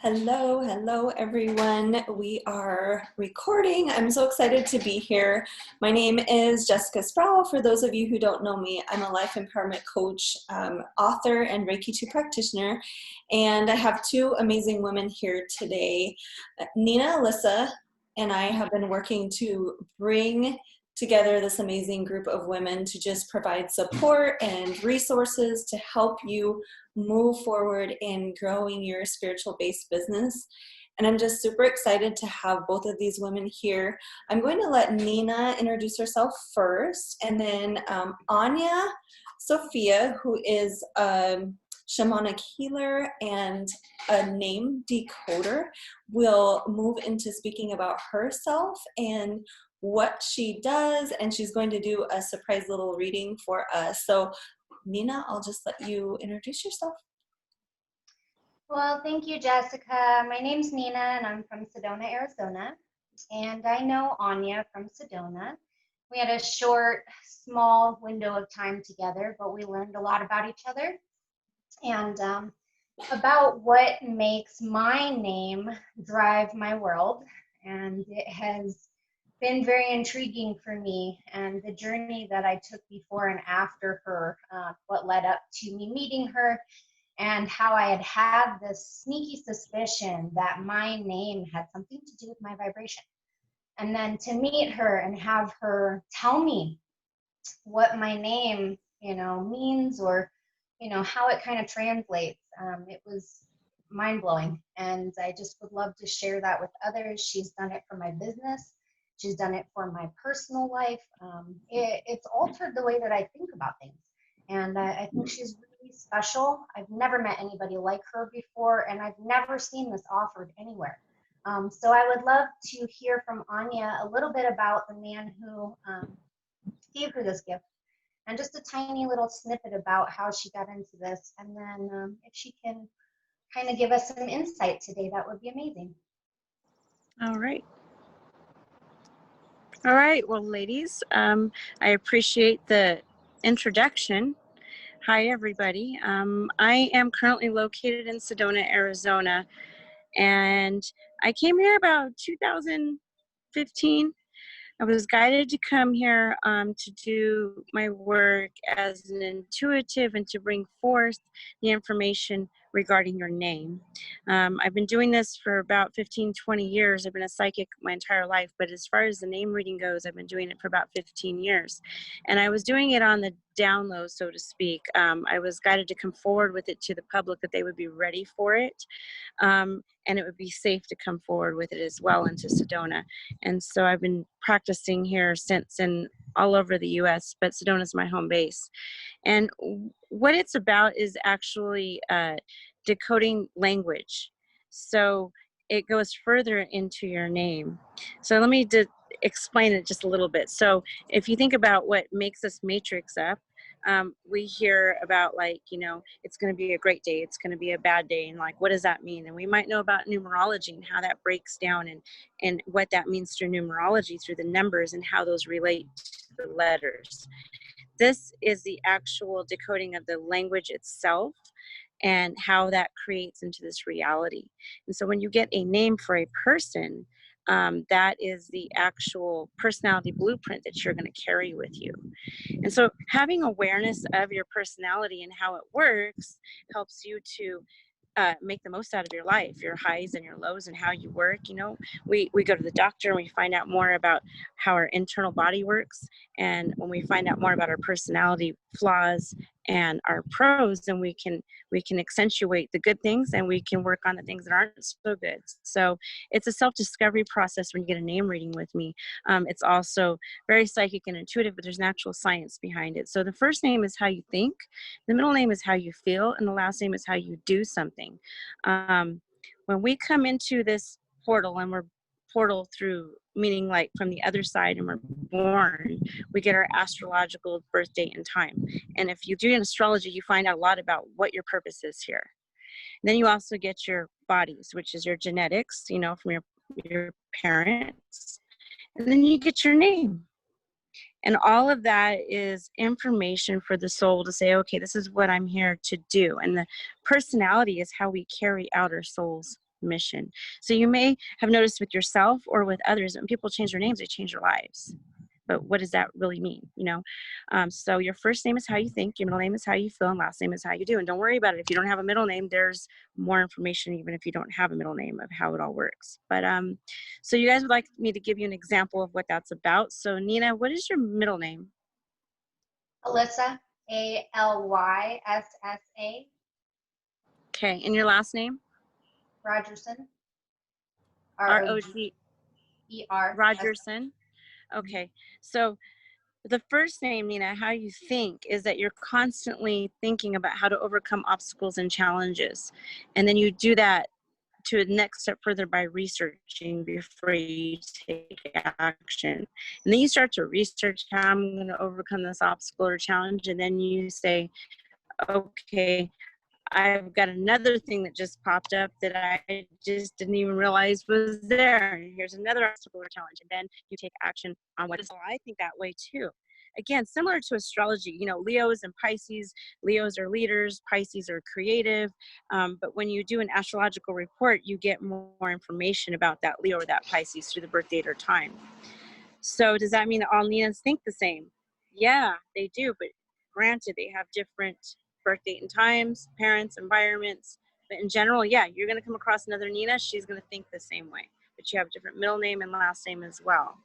Hello, hello everyone. We are recording. I'm so excited to be here. My name is Jessica Sproul. For those of you who don't know me, I'm a life empowerment coach, author, and Reiki 2 practitioner. And I have two amazing women here today. Nina Alyssa and I have been working to bring together this amazing group of women to just provide support and resources to help you move forward in growing your spiritual based business. And I'm just super excited to have both of these women here. I'm going to let Nina introduce herself first, and then Onya Sophia, who is a shamanic healer and a name decoder, will move into speaking about herself and what she does, and she's going to do a surprise little reading for us. So Nina, I'll just let you introduce yourself. Well, thank you, Jessica. My name's Nina, and I'm from Sedona, Arizona. And I know Onya from Sedona. We had a short, small window of time together, but we learned a lot about each other and about what makes my name drive my world. And it has been very intriguing for me, and the journey that I took before and after her, what led up to me meeting her, and how I had this sneaky suspicion that my name had something to do with my vibration. And then to meet her and have her tell me what my name, means, or, how it kind of translates, it was mind-blowing. And I just would love to share that with others. She's done it for my business. She's done it for my personal life. It's altered the way that I think about things. And I think she's really special. I've never met anybody like her before, and I've never seen this offered anywhere. So I would love to hear from Onya a little bit about the man who gave her this gift, and just a tiny little snippet about how she got into this. And then if she can kind of give us some insight today, that would be amazing. All right. All right. Well, ladies, I appreciate the introduction. Hi, everybody. I am currently located in Sedona, Arizona, and I came here about 2015. I was guided to come here to do my work as an intuitive and to bring forth the information regarding your name. I've been doing this for about 15, 20 years. I've been a psychic my entire life, but as far as the name reading goes, I've been doing it for about 15 years. And I was doing it on the down low, so to speak. I was guided to come forward with it to the public that they would be ready for it. And it would be safe to come forward with it as well into Sedona. And so I've been practicing here since, and all over the US, but Sedona is my home base. And what it's about is actually decoding language. So it goes further into your name. So let me explain it just a little bit. So if you think about what makes us matrix up, we hear about, like, it's going to be a great day, it's going to be a bad day, and like, what does that mean? And we might know about numerology and how that breaks down, and what that means through numerology, through the numbers and how those relate to the letters. This is the actual decoding of the language itself and how that creates into this reality. And so when you get a name for a person, that is the actual personality blueprint that you're going to carry with you. And so having awareness of your personality and how it works helps you to make the most out of your life, your highs and your lows, and how you work. We go to the doctor and we find out more about how our internal body works. And when we find out more about our personality flaws and our pros, then we can accentuate the good things, and we can work on the things that aren't so good. So it's a self-discovery process when you get a name reading with me. It's also very psychic and intuitive, but there's an actual science behind it. So the first name is how you think, the middle name is how you feel, and the last name is how you do something. When we come into this portal, and we're portal through, meaning like from the other side, and we're born, we get our astrological birth date and time. And if you do an astrology, you find out a lot about what your purpose is here. And then you also get your bodies, which is your genetics, from your parents. And then you get your name. And all of that is information for the soul to say, okay, this is what I'm here to do. And the personality is how we carry out our soul's mission. So you may have noticed with yourself or with others, when people change their names, they change their lives. But what does that really mean? So your first name is how you think, your middle name is how you feel, and last name is how you do. And don't worry about it. If you don't have a middle name, there's more information, even if you don't have a middle name, of how it all works. But so you guys would like me to give you an example of what that's about. So Nina, what is your middle name? Alyssa, Alyssa. Okay, and your last name? Rogerson, R-O-G. Roger. Rogerson. Okay, so the first name, Nina, how you think, is that you're constantly thinking about how to overcome obstacles and challenges. And then you do that to the next step further by researching before you take action. And then you start to research how I'm going to overcome this obstacle or challenge. And then you say, okay, I've got another thing that just popped up that I just didn't even realize was there. And here's another obstacle or challenge. And then you take action on what is. So I think that way too. Again, similar to astrology, Leos and Pisces, Leos are leaders, Pisces are creative. But when you do an astrological report, you get more information about that Leo or that Pisces through the birth date or time. So does that mean that all Ninas think the same? Yeah, they do. But granted, they have different birth date and times, parents, environments. But in general, yeah, you're going to come across another Nina. She's going to think the same way. But you have a different middle name and last name as well.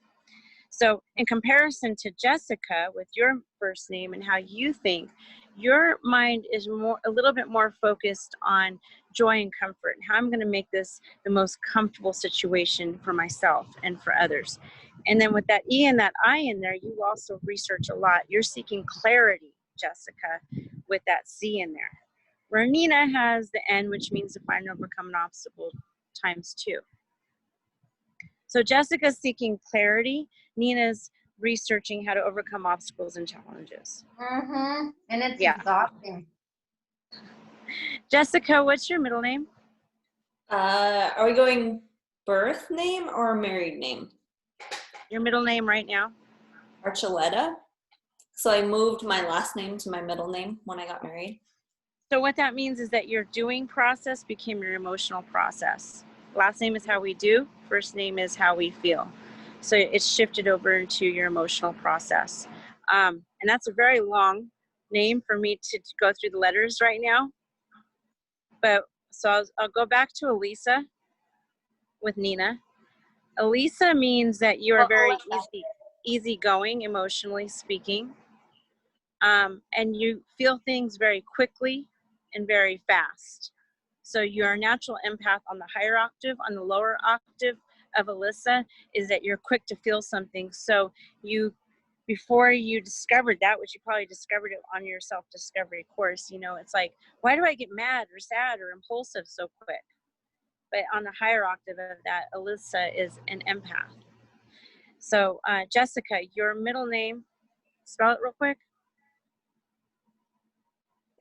So in comparison to Jessica, with your first name and how you think, your mind is a little bit more focused on joy and comfort and how I'm going to make this the most comfortable situation for myself and for others. And then with that E and that I in there, you also research a lot. You're seeking clarity, Jessica, with that C in there. Where Nina has the N, which means to find and overcome an obstacle ×2. So Jessica's seeking clarity. Nina's researching how to overcome obstacles and challenges. And it's exhausting. Jessica, what's your middle name? Are we going birth name or married name? Your middle name right now? Archuleta. So I moved my last name to my middle name when I got married. So what that means is that your doing process became your emotional process. Last name is how we do. First name is how we feel. So it's shifted over into your emotional process. And that's a very long name for me to go through the letters right now. But so I'll go back to Alyssa with Nina. Alyssa means that you are very easygoing, emotionally speaking. And you feel things very quickly and very fast. So you're a natural empath on the higher octave. On the lower octave of Alyssa is that you're quick to feel something. So before you discovered that, which you probably discovered it on your self-discovery course, it's like, why do I get mad or sad or impulsive so quick? But on the higher octave of that, Alyssa is an empath. So Jessica, your middle name, spell it real quick.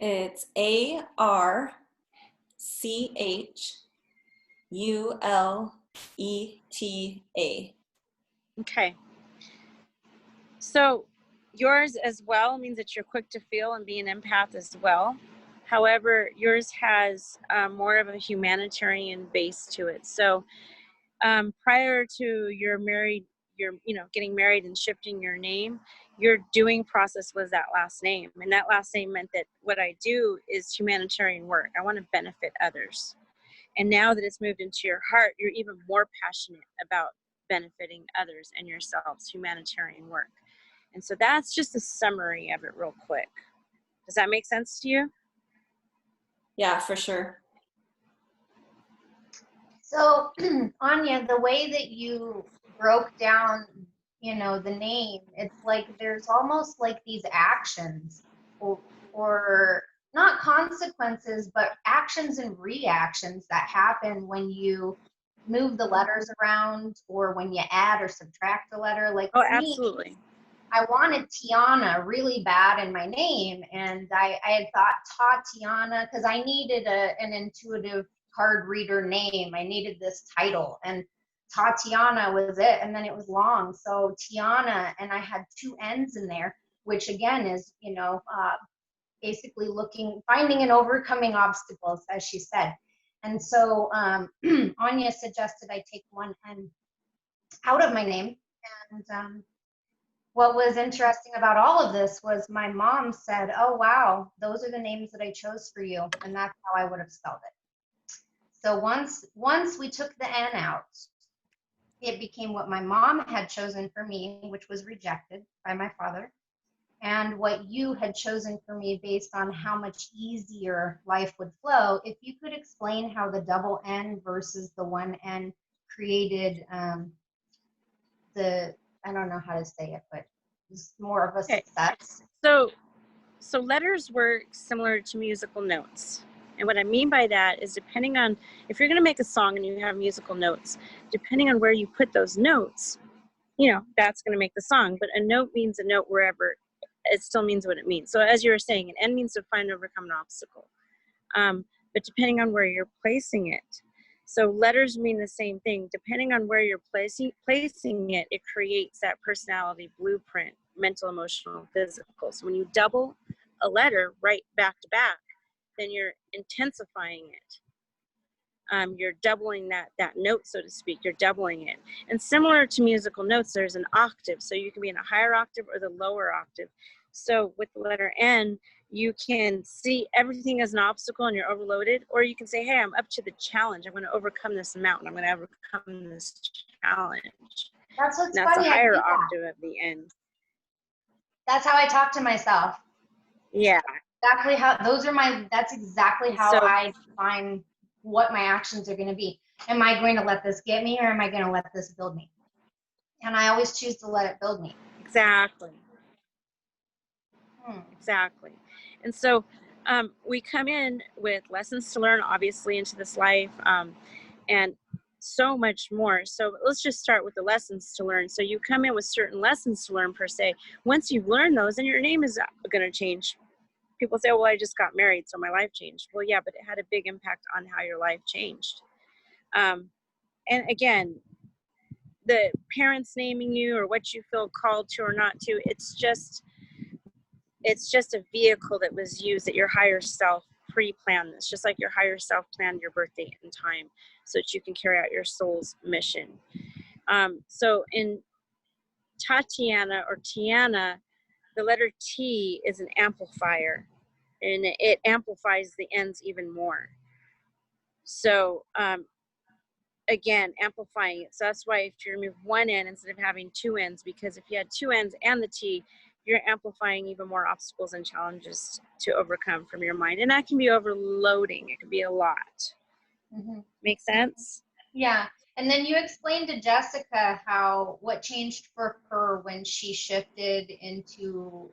It's ARCHULETA. Okay. So yours as well means that you're quick to feel and be an empath as well. However, yours has more of a humanitarian base to it. So prior to getting married and shifting your name, your doing process was that last name. And that last name meant that what I do is humanitarian work. I want to benefit others. And now that it's moved into your heart, you're even more passionate about benefiting others and yourselves, humanitarian work. And so that's just a summary of it real quick. Does that make sense to you? Yeah, for sure. So, Onya, the way that you broke down, the name, it's like there's almost like these actions or not consequences, but actions and reactions that happen when you move the letters around or when you add or subtract a letter. Like for absolutely. Me, I wanted Tiana really bad in my name, and I had thought Tatiana because I needed an intuitive card reader name. I needed this title, and Tatiana was it, and then it was long. So Tiana, and I had 2 N's in there, which again is, basically finding and overcoming obstacles, as she said. And so Onya suggested I take one N out of my name. And what was interesting about all of this was my mom said, oh, wow, those are the names that I chose for you. And that's how I would have spelled it. So once we took the N out, it became what my mom had chosen for me, which was rejected by my father, and what you had chosen for me based on how much easier life would flow. If you could explain how the double N versus the one N created I don't know how to say it, but it's more of a Okay. success. So letters work similar to musical notes. And what I mean by that is, depending on, if you're going to make a song and you have musical notes, depending on where you put those notes, that's going to make the song. But a note means a note wherever, it still means what it means. So as you were saying, an N means to find and overcome an obstacle. But depending on where you're placing it. So letters mean the same thing. Depending on where you're placing it, it creates that personality blueprint, mental, emotional, physical. So when you double a letter right back to back, then you're intensifying it. You're doubling that note, so to speak. You're doubling it. And similar to musical notes, there's an octave. So you can be in a higher octave or the lower octave. So with the letter N, you can see everything as an obstacle and you're overloaded, or you can say, hey, I'm up to the challenge. I'm going to overcome this mountain. I'm going to overcome this challenge. That's what's That's funny. a higher octave at the end. That's how I talk to myself. Yeah. Exactly how, that's exactly how I define what my actions are going to be. Am I going to let this get me, or am I going to let this build me? And I always choose to let it build me. Exactly. Exactly. And so we come in with lessons to learn, obviously, into this life, and so much more. So let's just start with the lessons to learn. So you come in with certain lessons to learn, per se. Once you've learned those, then your name is going to change. People say, well, I just got married, so my life changed. Well, yeah, but it had a big impact on how your life changed. And again, the parents naming you or what you feel called to or not to, it's just a vehicle that was used, that your higher self pre-planned this, just like your higher self planned your birth date and time so that you can carry out your soul's mission. So in Tatiana or Tiana, the letter T is an amplifier, and it amplifies the ends even more. So again, amplifying it. So that's why if you remove one N instead of having two N's, because if you had two N's and the T, you're amplifying even more obstacles and challenges to overcome from your mind. And that can be overloading. It can be a lot. Mm-hmm. Make sense? Yeah. And then you explained to Jessica what changed for her when she shifted into,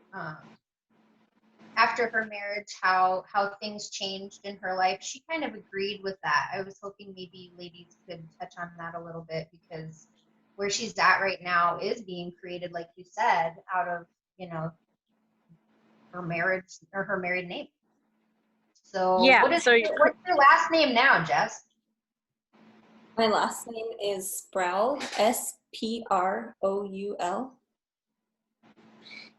after her marriage, how things changed in her life. She kind of agreed with that. I was hoping maybe ladies could touch on that a little bit, because where she's at right now is being created, like you said, out of, her marriage or her married name. So yeah, what's your last name now, Jess? My last name is Sproul, Sproul.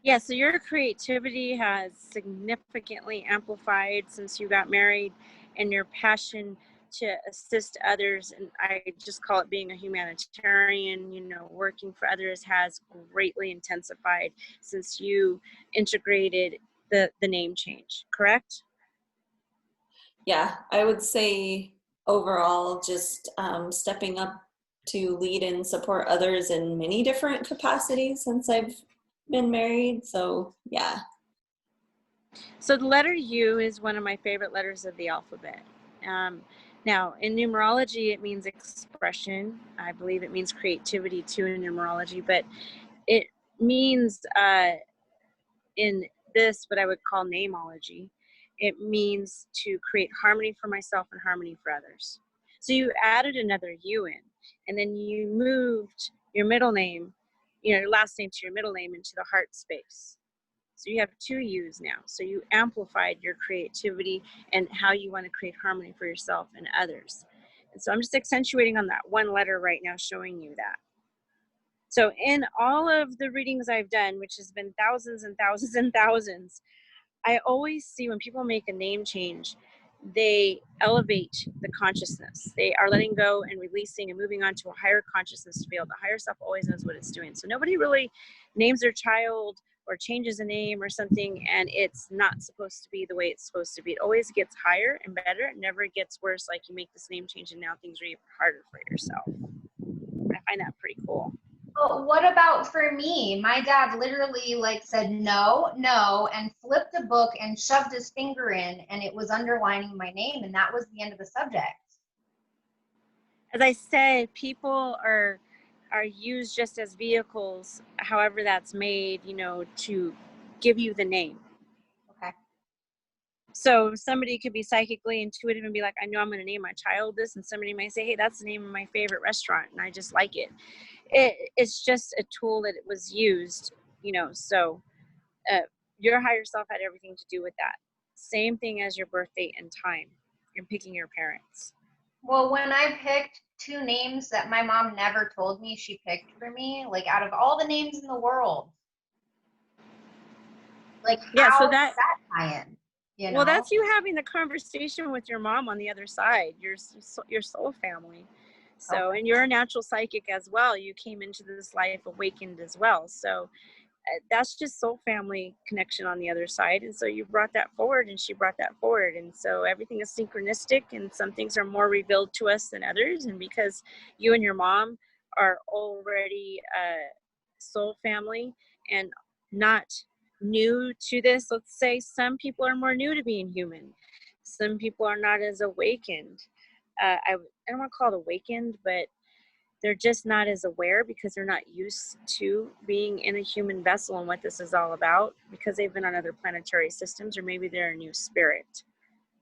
Yeah, so your creativity has significantly amplified since you got married, and your passion to assist others, and I just call it being a humanitarian, working for others, has greatly intensified since you integrated the name change, correct? Yeah, I would say overall just stepping up to lead and support others in many different capacities since I've been married. So yeah. So the letter U is one of my favorite letters of the alphabet. Now, in numerology, it means expression. I believe it means creativity too in numerology, but it means in this, what I would call nameology, it means to create harmony for myself and harmony for others. So you added another U in, and then you moved your middle name, your last name to your middle name into the heart space. So you have two U's now. So you amplified your creativity and how you want to create harmony for yourself and others. And so I'm just accentuating on that one letter right now, showing you that. So in all of the readings I've done, which has been thousands and thousands and thousands, I always see when people make a name change, they elevate the consciousness. They are letting go and releasing and moving on to a higher consciousness field. The higher self always knows what it's doing. So nobody really names their child or changes a name or something and it's not supposed to be the way it's supposed to be. It always gets higher and better. It never gets worse, like you make this name change and now things are even harder for yourself. I find that pretty cool. Well, what about for me? My dad literally like said no, no, and flipped a book and shoved his finger in, and it was underlining my name, and that was the end of the subject. As I said, people are used just as vehicles, however that's made, you know, to give you the name. Okay. So somebody could be psychically intuitive and be like, I know I'm going to name my child this, and somebody might say, hey, that's the name of my favorite restaurant, and I just like it. It's just a tool that it was used, you know, so your higher self had everything to do with that. Same thing as your birth date and time. You're picking your parents. Well, when I picked 2 names that my mom never told me she picked for me, like out of all the names in the world, like Yeah, how so does that tie in? You know? well, that's you having the conversation with your mom on the other side, your soul family. So, Okay. and you're a natural psychic as well. You came into this life awakened as well. So that's just soul family connection on the other side. And so you brought that forward and she brought that forward. And so everything is synchronistic and some things are more revealed to us than others. And because you and your mom are already soul family and not new to this, let's say some people are more new to being human. Some people are not as awakened. I don't want to call it awakened, but they're just not as aware because they're not used to being in a human vessel and what this is all about because they've been on other planetary systems, or maybe they're a new spirit.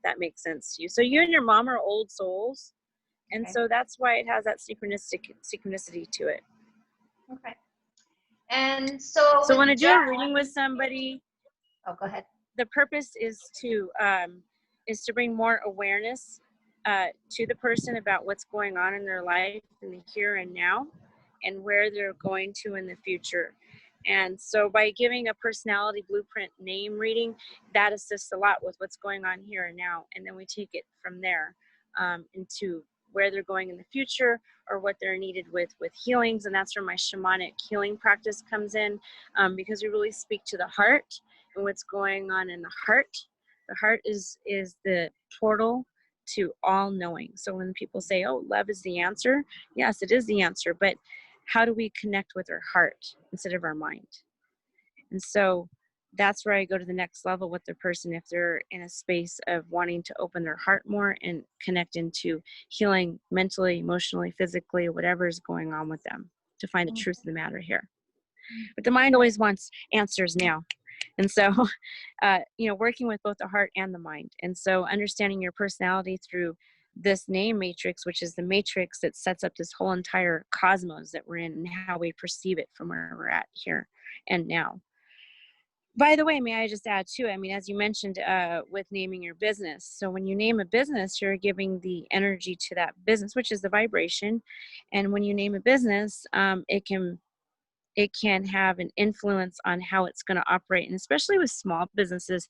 That makes sense to you. So you and your mom are old souls, and Okay. so that's why it has that synchronicity to it. Okay. And so So with when I do Jack, a reading with somebody, oh, go ahead. the purpose is to bring more awareness to the person about what's going on in their life in the here and now and where they're going to in the future. And so by giving a personality blueprint name reading, that assists a lot with what's going on here and now. And then we take it from there into where they're going in the future or what they're needed with healings. And that's where my shamanic healing practice comes in because we really speak to the heart and what's going on in the heart. The heart is the portal to all knowing. So when people say, oh, love is the answer, yes, it is the answer, but how do we connect with our heart instead of our mind? And so that's where I go to the next level with the person if they're in a space of wanting to open their heart more and connect into healing mentally, emotionally, physically, whatever is going on with them to find the truth of the matter here. But the mind always wants answers now. And so, working with both the heart and the mind. And so understanding your personality through this name matrix, which is the matrix that sets up this whole entire cosmos that we're in and how we perceive it from where we're at here and now. By the way, may I just add too, I mean, as you mentioned with naming your business. So when you name a business, you're giving the energy to that business, which is the vibration. And when you name a business, it can have an influence on how it's going to operate. And especially with small businesses,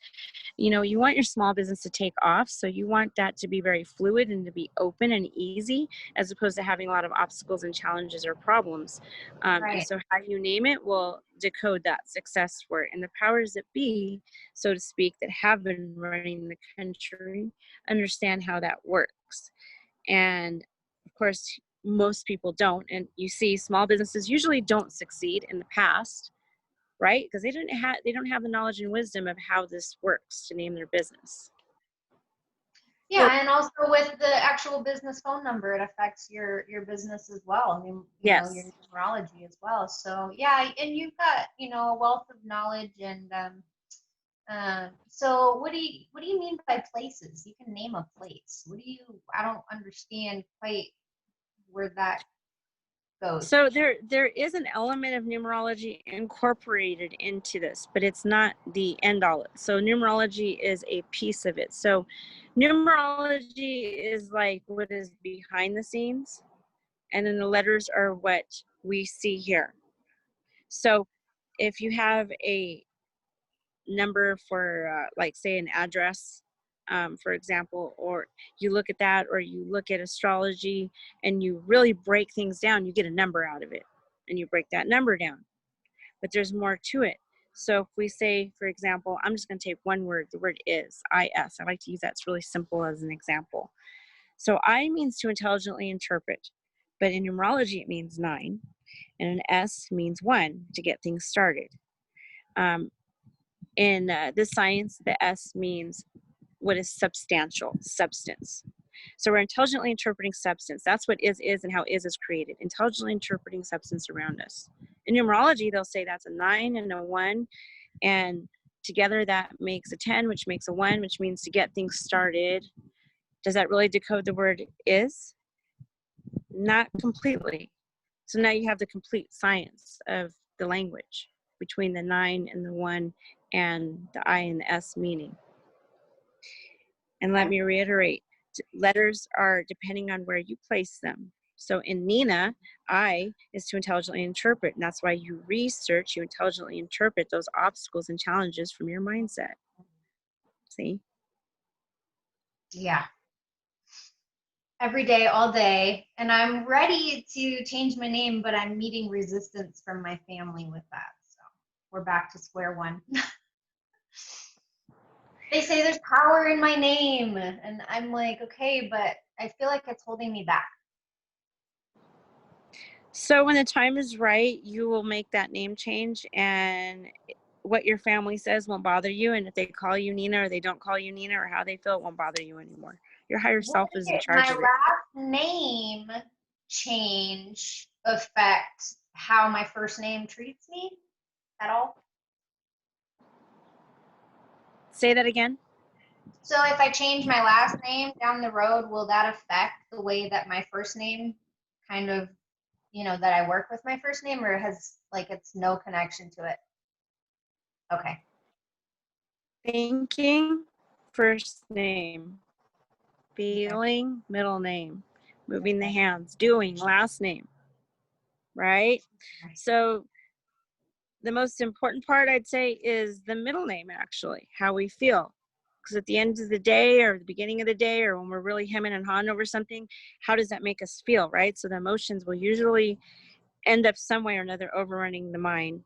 you want your small business to take off. So you want that to be very fluid and to be open and easy, as opposed to having a lot of obstacles and challenges or problems. Right. And so how you name it will decode that success for it. And the powers that be, so to speak, that have been running the country, understand how that works. And of course, most people don't. And you see small businesses usually don't succeed in the past, right? Because they don't have the knowledge and wisdom of how this works to name their business. Yeah, and also with the actual business phone number, it affects your business as well. I mean, Yes. Your numerology as well. So yeah, and you've got a wealth of knowledge. And so what do you mean by places? You can name a place. I don't understand quite where that goes. So there is an element of numerology incorporated into this, but it's not the end all. So numerology is a piece of it. So numerology is like what is behind the scenes, and then the letters are what we see here. So if you have a number for like say an address, for example, or you look at that, or you look at astrology and you really break things down, you get a number out of it and you break that number down. But there's more to it. So if we say, for example, I'm just going to take one word, the word is, I-S. I like to use that. It's really simple as an example. So I means to intelligently interpret, but in numerology it means 9, and an S means 1, to get things started. In this science, the S means what is substantial, substance. So we're intelligently interpreting substance. That's what is and how is created. Intelligently interpreting substance around us. In numerology, they'll say that's a 9 and a 1, and together that makes a 10, which makes a 1, which means to get things started. Does that really decode the word is? Not completely. So now you have the complete science of the language between the 9 and the 1 and the I and the S meaning. And let me reiterate, letters are depending on where you place them. So in Nina, I is to intelligently interpret, and that's why you research, you intelligently interpret those obstacles and challenges from your mindset. See? Yeah. Every day, all day. And I'm ready to change my name, but I'm meeting resistance from my family with that. So we're back to square one. They say there's power in my name. And I'm like, okay, but I feel like it's holding me back. So when the time is right, you will make that name change, and what your family says won't bother you. And if they call you Nina or they don't call you Nina, or how they feel, it won't bother you anymore. Your higher self is in charge of it. My last name change affect how my first name treats me at all? Say that again. So if I change my last name down the road, will that affect the way that my first name kind of, you know, that I work with my first name, or has like it's no connection to it? Okay. Thinking, first name. Feeling, middle name. Moving the hands. Doing, last name. Right? So the most important part, I'd say, is the middle name, actually, how we feel. Because at the end of the day, or the beginning of the day, or when we're really hemming and hawing over something, how does that make us feel, right? So the emotions will usually end up some way or another overrunning the mind,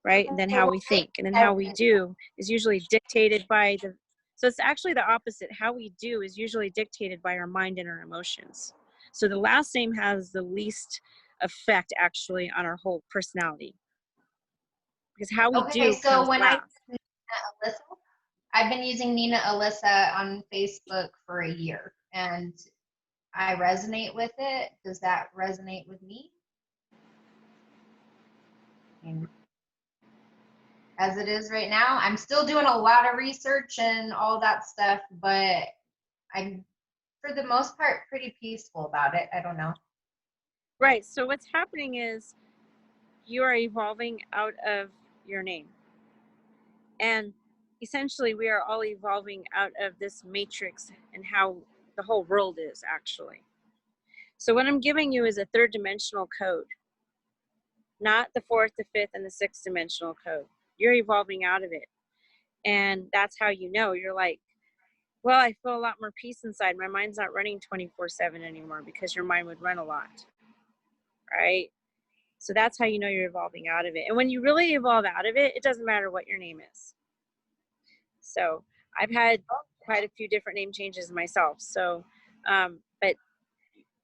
right? And then how we think, and then how we do is usually dictated by the, so it's actually the opposite. How we do is usually dictated by our mind and our emotions. So the last name has the least effect, actually, on our whole personality. Because how we do so comes when last. Nina Alyssa, I've been using Nina Alyssa on Facebook for a year, and I resonate with it. Does that resonate with me? As it is right now, I'm still doing a lot of research and all that stuff, but I'm, for the most part, pretty peaceful about it. I don't know. Right. So what's happening is you are evolving out of your name. And essentially, we are all evolving out of this matrix and how the whole world is, actually. So what I'm giving you is a third dimensional code, not the fourth, the fifth, and the sixth dimensional code. You're evolving out of it. And that's how you know. You're like, well, I feel a lot more peace inside. My mind's not running 24/7 anymore, because your mind would run a lot, right? So that's how you know you're evolving out of it. And when you really evolve out of it, it doesn't matter what your name is. So I've had quite a few different name changes myself. So, but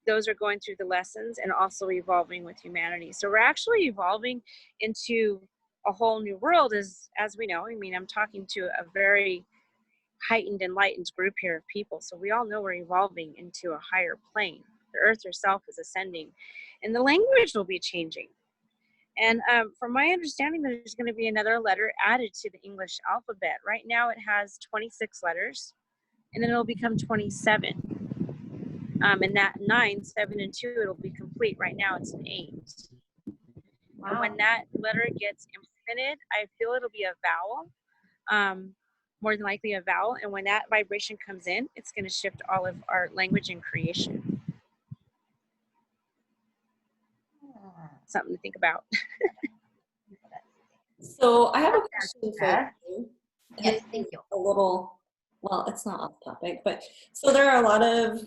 those are going through the lessons and also evolving with humanity. So we're actually evolving into a whole new world, as we know. I mean, I'm talking to a very heightened, enlightened group here of people. So we all know we're evolving into a higher plane. The earth herself is ascending, and the language will be changing. And from my understanding, there's going to be another letter added to the English alphabet. Right now it has 26 letters, and then it'll become 27. And that 9, 7, and 2, it'll be complete. Right now it's an 8. Wow. And when that letter gets implemented, I feel it'll be a vowel, more than likely a vowel. And when that vibration comes in, it's going to shift all of our language and creation. Something to think about. So I have a question for you. Yes, thank you. A little well, it's not off topic, but so there are a lot of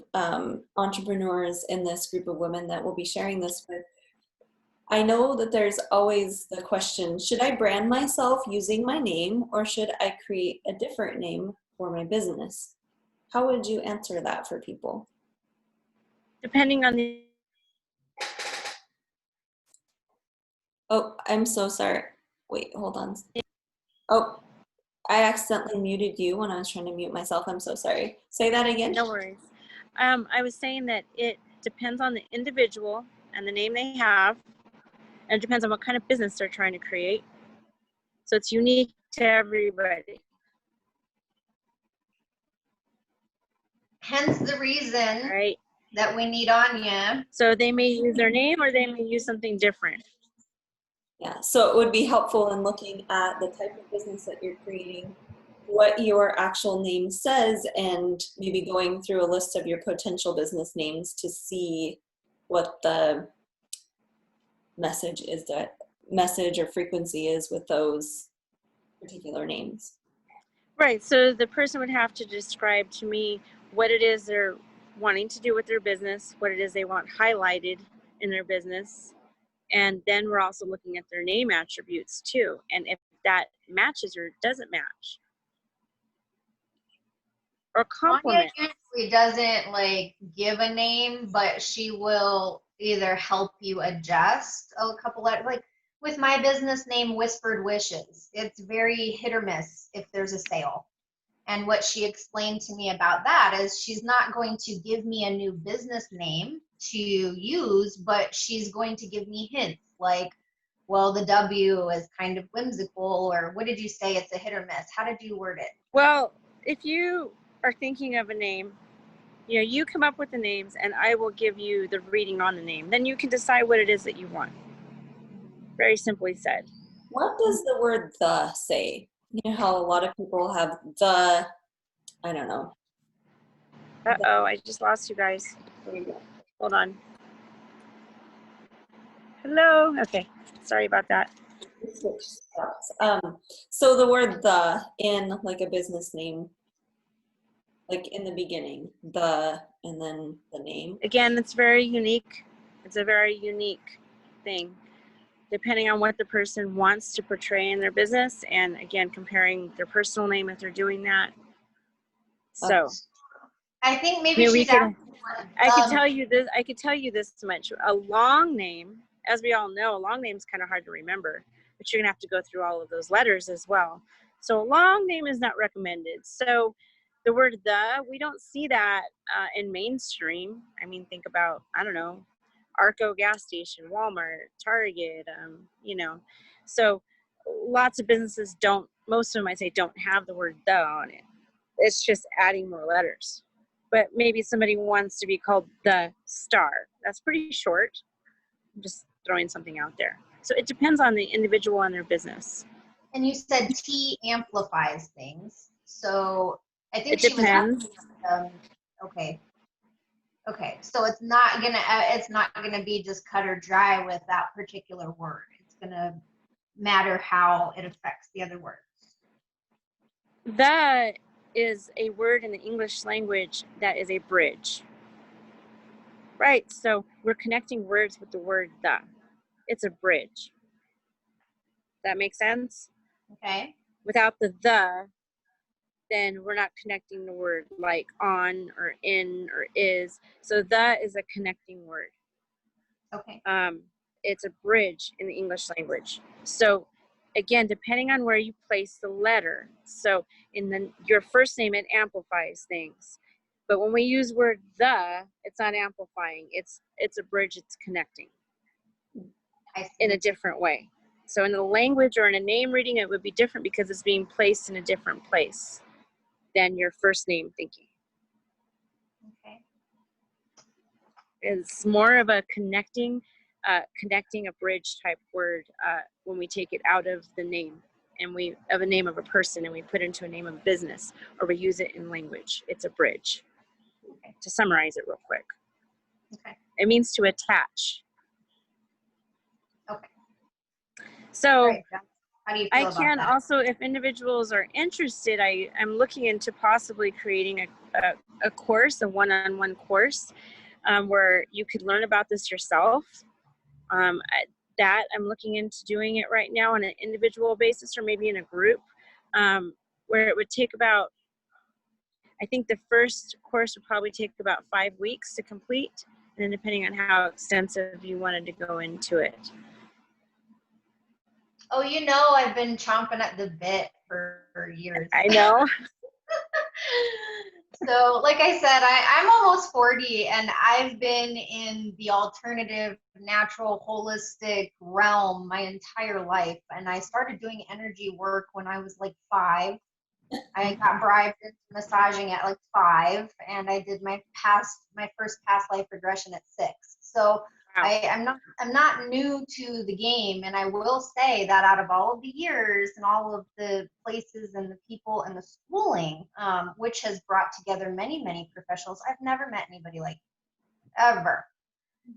entrepreneurs in this group of women that will be sharing this with. I know that there's always the question, should I brand myself using my name or should I create a different name for my business? How would you answer that for people? Depending on the Oh, I'm so sorry. Wait, hold on. Oh, I accidentally muted you when I was trying to mute myself. I'm so sorry. Say that again. No worries. I was saying that it depends on the individual and the name they have, and it depends on what kind of business they're trying to create. So it's unique to everybody. Hence the reason Right. that we need Onya. So they may use their name or they may use something different. Yeah, so it would be helpful in looking at the type of business that you're creating, what your actual name says, and maybe going through a list of your potential business names to see what the message is, that message or frequency is with those particular names. Right. So the person would have to describe to me what it is they're wanting to do with their business, what it is they want highlighted in their business. And then we're also looking at their name attributes too. And if that matches or doesn't match. Or Onya complement. usually doesn't like give a name, but she will either help you adjust a couple of, like with my business name, Whispered Wishes. It's very hit or miss if there's a sale. And what she explained to me about that is she's not going to give me a new business name to use, but she's going to give me hints like, well, the W is kind of whimsical, or what did you say? It's a hit or miss. How did you word it? Well, if you are thinking of a name, you come up with the names and I will give you the reading on the name. Then you can decide what it is that you want. Very simply said. What does the word the say? You know how a lot of people have the, I don't know. Uh-oh, I just lost you guys. Hold on. Hello? Okay, sorry about that. So the word the in like a business name, like in the beginning, the, and then the name. Again, it's very unique. It's a very unique thing, depending on what the person wants to portray in their business, and again, comparing their personal name if they're doing that. So, I think maybe she's asking what I could tell you this. I could tell you this much: a long name, as we all know, a long name is kind of hard to remember, but you're gonna have to go through all of those letters as well. So, a long name is not recommended. So, the word "the" we don't see that in mainstream. I mean, think about, I don't know, Arco gas station, Walmart, Target. So lots of businesses don't. Most of them, I say, don't have the word "the" on it. It's just adding more letters. But maybe somebody wants to be called the Star. That's pretty short. I'm just throwing something out there. So it depends on the individual and their business. And you said T amplifies things. So I think it depends. Okay. Okay. So it's not gonna be just cut or dry with that particular word. It's gonna matter how it affects the other words. That is a word in the English language that is a bridge. Right, so we're connecting words with the word the. It's a bridge. That makes sense? Okay. Without the, then we're not connecting the word like on or in or is. So the is a connecting word. Okay. It's a bridge in the English language. So again, depending on where you place the letter. So in your first name, it amplifies things. But when we use word the, it's not amplifying. It's a bridge, it's connecting in a different way. So in a language or in a name reading, it would be different because it's being placed in a different place than your first name thinking. Okay. It's more of a connecting a bridge type word when we take it out of the name and of a name of a person and we put it into a name of a business, or we use it in language. It's a bridge. Okay. To summarize it real quick. Okay. It means to attach. Okay. So right. How do you I feel about can that? also, if individuals are interested, I'm looking into possibly creating a course, a one-on-one course, where you could learn about this yourself. I'm looking into doing it right now on an individual basis or maybe in a group, where it would take about, I think the first course would probably take about 5 weeks to complete, and then depending on how extensive you wanted to go into it. Oh, you know, I've been chomping at the bit for years. I know. So, like I said, I'm almost 40 and I've been in the alternative, natural, holistic realm my entire life. And I started doing energy work when I was like 5. I got bribed into massaging at like 5, and I did my first past life regression at 6. So Wow. I'm not new to the game, and I will say that out of all of the years and all of the places and the people and the schooling, which has brought together many professionals, I've never met anybody like you, ever.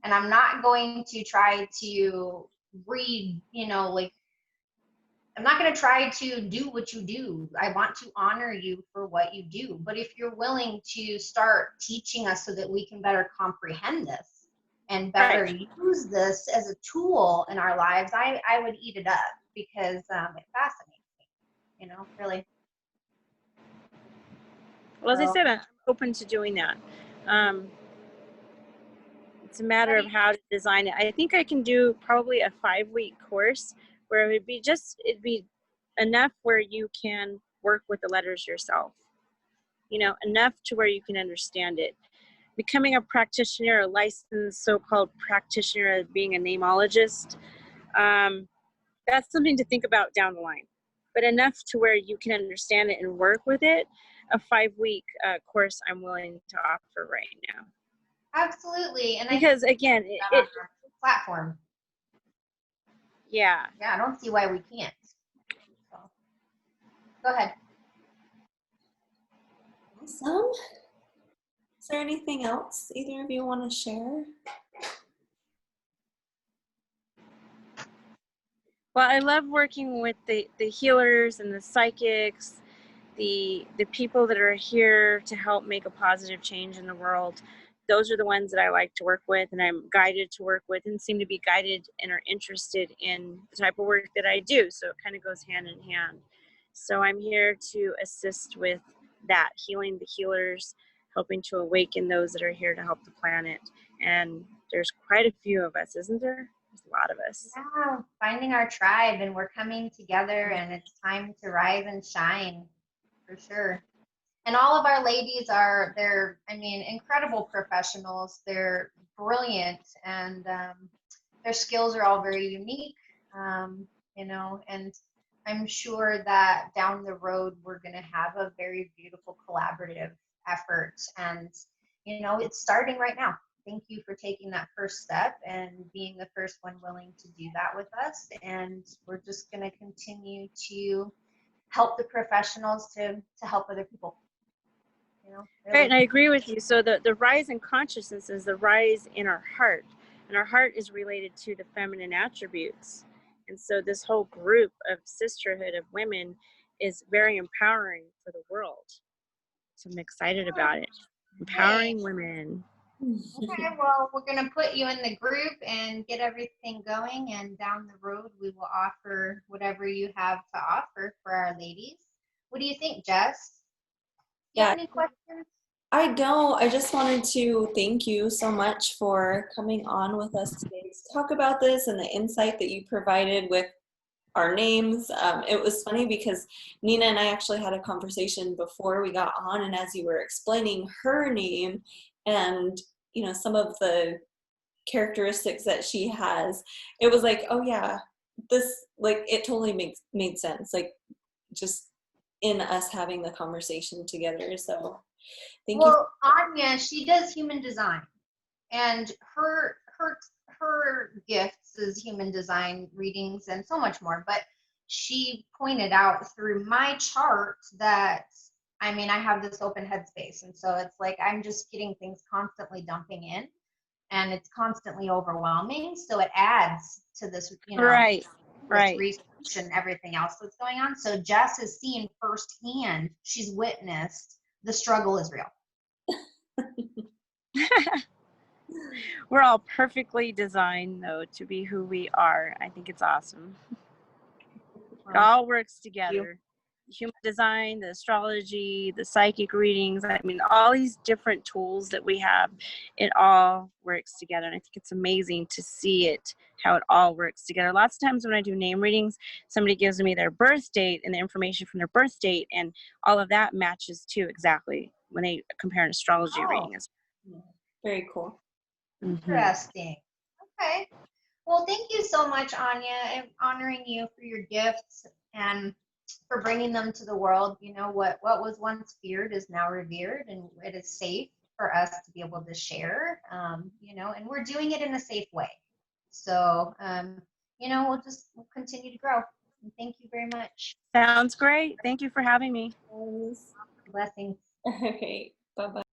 And I'm not going to try to read, I'm not going to try to do what you do. I want to honor you for what you do. But if you're willing to start teaching us so that we can better comprehend this and better use this as a tool in our lives, I would eat it up because it fascinates me, really. Well, as I said, I'm open to doing that. It's a matter of how to design it. I think I can do probably a 5-week course where it'd be enough where you can work with the letters yourself, enough to where you can understand it. Becoming a practitioner, a licensed so-called practitioner, being a namologist, that's something to think about down the line. But enough to where you can understand it and work with it, a 5-week course I'm willing to offer right now. Absolutely. And because again, it platform. Yeah, I don't see why we can't. So, go ahead. Awesome. Is there anything else either of you want to share? Well, I love working with the healers and the psychics, the people that are here to help make a positive change in the world. Those are the ones that I like to work with, and I'm guided to work with, and seem to be guided and are interested in the type of work that I do. So it kind of goes hand in hand. So I'm here to assist with that, healing the healers, helping to awaken those that are here to help the planet. And there's quite a few of us, isn't there? There's a lot of us. Yeah, finding our tribe, and we're coming together, and it's time to rise and shine, for sure. And all of our ladies they're incredible professionals. They're brilliant, and their skills are all very unique, and I'm sure that down the road we're going to have a very beautiful collaborative effort. And, it's starting right now. Thank you for taking that first step and being the first one willing to do that with us. And we're just going to continue to help the professionals to help other people. Really. Right, and I agree with you. So the rise in consciousness is the rise in our heart, and our heart is related to the feminine attributes. And so this whole group of sisterhood of women is very empowering for the world. So I'm excited about it. Empowering women. Okay, well, we're going to put you in the group and get everything going, and down the road we will offer whatever you have to offer for our ladies. What do you think, Jess? Do you have any questions? I don't. I just wanted to thank you so much for coming on with us today to talk about this and the insight that you provided with our names. It was funny because Nina and I actually had a conversation before we got on, and as you were explaining her name and some of the characteristics that she has, it was like, oh yeah, this, like, it totally made sense, like just in us having the conversation together. So thank you. Well, Onya, she does human design, and her gifts is human design readings and so much more. But she pointed out through my chart that I have this open headspace, and so it's like I'm just getting things constantly dumping in, and it's constantly overwhelming. So it adds to this, Right. Right. research and everything else that's going on. So Jess has seen firsthand, she's witnessed the struggle is real. We're all perfectly designed, though, to be who we are. I think it's awesome. It all works together. Human design, the astrology, the psychic readings. I mean, all these different tools that we have, it all works together. And I think it's amazing to see it, how it all works together. Lots of times when I do name readings, somebody gives me their birth date and the information from their birth date, and all of that matches too exactly when they compare an astrology reading. Very cool. Interesting. Okay. Well, thank you so much, Anya. I'm honoring you for your gifts and for bringing them to the world. You know, what was once feared is now revered, and it is safe for us to be able to share, you know, and we're doing it in a safe way. So, you know, we'll continue to grow. And thank you very much. Sounds great. Thank you for having me. Blessings. Okay. Bye-bye.